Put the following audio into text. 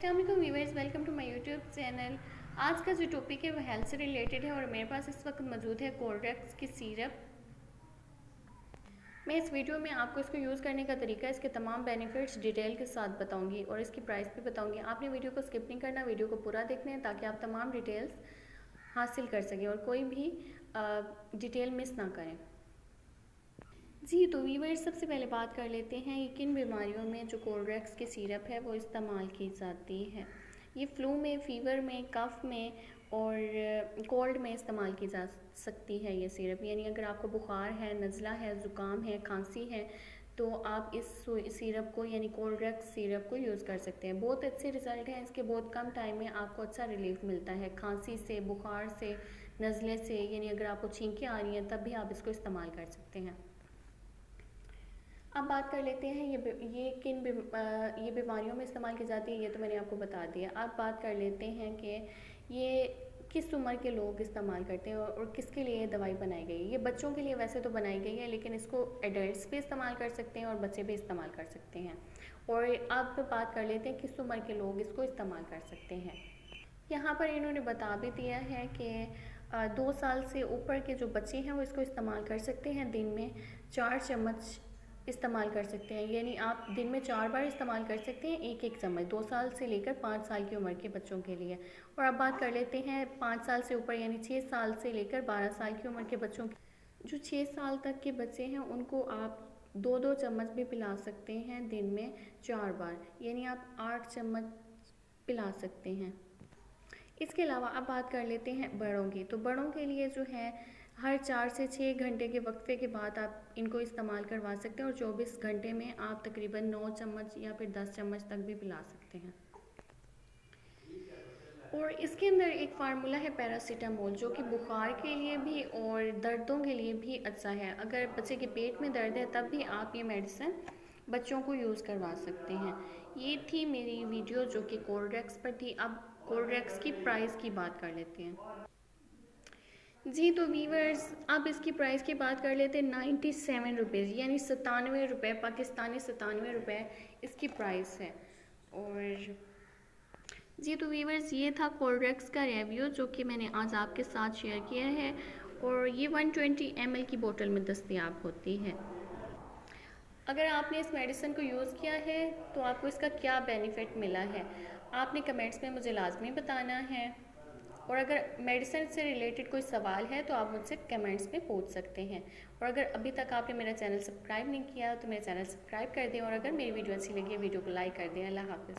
अस्सलामुअलैकुम viewers, welcome to my YouTube channel. आज का जो टॉपिक है वो हेल्थ से रिलेटेड है और मेरे पास इस वक्त मौजूद है कोल्ड्रेक्स की सिरप। मैं इस वीडियो में आपको इसको यूज़ करने का तरीका, इसके तमाम बेनिफिट्स डिटेल के साथ बताऊंगी और इसकी प्राइस भी बताऊंगी। आपने वीडियो को स्किप नहीं करना, वीडियो को पूरा देखना है ताकि आप तमाम डिटेल्स हासिल कर सकें और कोई भी डिटेल मिस ना करें। जी तो वीवर्स, सबसे पहले बात कर लेते हैं कि किन बीमारियों में जो कोल्ड्रेक्स की सिरप है वो इस्तेमाल की जाती है। ये फ्लू में, फीवर में, कफ़ में और कोल्ड में इस्तेमाल की जा सकती है ये सिरप। यानी अगर आपको बुखार है, नज़ला है, ज़ुकाम है, खांसी है तो आप इस सिरप को यानी कोल्ड्रेक्स सिरप को यूज़ कर सकते हैं। बहुत अच्छे रिज़ल्ट हैं इसके, बहुत कम टाइम में आपको अच्छा रिलीफ मिलता है खांसी से, बुखार से, नज़ले से। यानी अगर आपको छींकें आ रही हैं तब भी आप इसको इस्तेमाल कर सकते हैं। अब बात कर लेते हैं ये किन ये बीमारियों में इस्तेमाल की जाती है, ये तो मैंने आपको बता दिया। अब बात कर लेते हैं कि ये किस उम्र के लोग इस्तेमाल करते हैं और किसके लिए ये दवाई बनाई गई है। ये बच्चों के लिए वैसे तो बनाई गई है, लेकिन इसको एडल्ट्स भी इस्तेमाल कर सकते हैं और बच्चे भी इस्तेमाल कर सकते हैं। और अब बात कर लेते हैं किस उम्र के लोग इसको इस्तेमाल कर सकते हैं। यहाँ पर इन्होंने बता भी दिया है कि 2 साल से ऊपर के जो बच्चे हैं वो इसको इस्तेमाल कर सकते हैं। दिन में 4 चम्मच इस्तेमाल कर सकते हैं, यानी आप दिन में 4 बार इस्तेमाल कर सकते हैं, एक एक चम्मच, 2 साल से लेकर 5 साल की उम्र के बच्चों के लिए। और अब बात कर लेते हैं 5 साल से ऊपर यानी 6 साल से लेकर 12 साल की उम्र के बच्चों की। जो 6 साल तक के बच्चे हैं उनको आप 2-2 चम्मच भी पिला सकते हैं दिन में 4 बार, यानी आप 8 चम्मच पिला सकते हैं। इसके अलावा अब बात कर लेते हैं बड़ों की। तो बड़ों के लिए जो है हर 4 से 6 घंटे के वक्फे के बाद आप इनको इस्तेमाल करवा सकते हैं और 24 घंटे में आप तकरीबन 9 चम्मच या फिर 10 चम्मच तक भी पिला सकते हैं। और इसके अंदर एक फार्मूला है पैरासीटामोल, जो कि बुखार के लिए भी और दर्दों के लिए भी अच्छा है। अगर बच्चे के पेट में दर्द है तब भी आप ये मेडिसिन बच्चों को यूज़ करवा सकते हैं। ये थी मेरी वीडियो जो कि कोल्ड्रेक्स पर थी। अब कोल्ड्रेक्स की प्राइस की बात कर लेते हैं। जी तो वीवर्स, अब इसकी प्राइस की बात कर लेते हैं। 97 रुपीज़ यानी 97 रुपये, पाकिस्तानी 97 रुपये इसकी प्राइस है। और जी तो वीवर्स, ये था कोल्ड्रेक्स का रिव्यू जो कि मैंने आज आपके साथ शेयर किया है। और ये 120 ml की बोतल में दस्तयाब होती है। अगर आपने इस मेडिसिन को यूज़ किया है तो आपको इसका क्या बेनिफिट मिला है, आपने कमेंट्स में मुझे लाजमी बताना है। और अगर मेडिसिन से रिलेटेड कोई सवाल है तो आप मुझसे कमेंट्स में पूछ सकते हैं। और अगर अभी तक आपने मेरा चैनल सब्सक्राइब नहीं किया तो मेरा चैनल सब्सक्राइब कर दें और अगर मेरी वीडियो अच्छी लगी है वीडियो को लाइक कर दें। अल्लाह हाफ़िज़।